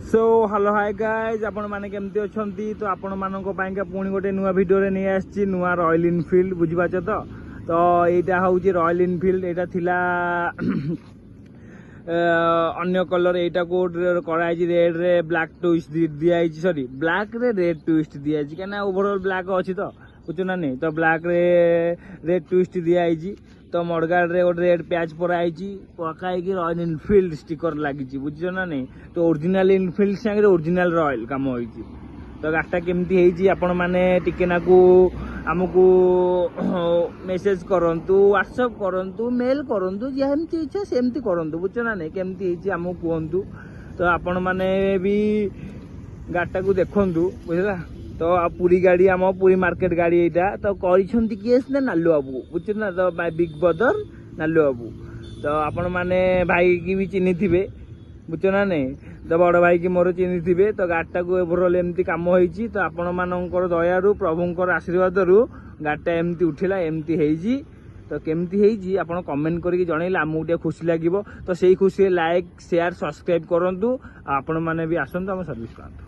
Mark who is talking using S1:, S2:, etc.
S1: So hello hi guys आपण मैंने केमती अच्छा तो आपण मानक पुणी गोटे नुआ भिडियो नहीं आसी नुआ रॉयल इनफिल्ड बुझीपाच तो यहाँ हूँ रॉयल इनफिल्ड यहाँ थिला अन्य कलर यहाँ को कराई रेड रे ब्लैक ट्विस्ट दिखाई सॉरी ब्लैक रे रेड ट्विस्ट दिखाई क्या ओवरऑल ब्लैक अच्छी तो बुझु ना नहीं तो ब्लैक रे रेड ट्विस्ट दिखाई तो मडगार्ड रे गोटे रेड पैच पराई पकाई रॉयल इनफिल्ड स्टिकर लगी बुझ ना नहीं तो ओरिजिनल इनफिल्ड सागे ओरिजिनल रॉयल कम हो तो गाड़ीटा केमती आपण मैंने टिके नाकू आमको मेसेज करंतु व्हाट्सएप करंतु मेल करंतु जमती इच्छा सेमती करंतु बुझ ना नहीं केमती आमको कहतु तो आपण मैंने भी गाड़ीटा को देखु बुझला तो पूरी गाड़ी आम पूरी मार्केट गाड़ी यहाँ तो केस ना नालू बाबू बुझे ना तो बिग ब्रदर नालू बाबू तो आपण मैंने भाई की भी चिन्ह थे बुझ ना नहीं तो बड़ भाई की मोर चिन्ह थे तो गाड़ीटा को ओवरऑल एमती कम होती तो आपण मानकर दयारू प्रभुंर आशीर्वाद रू गाड़ीटा एमती उठिला एमती तो केमती आपड़ कमेंट करके जनइले आमको टे खुशी लगे तो से खुशी लाइक शेयर सब्सक्राइब करूँ आपण मैंने भी आसतु आम सर्विस करते।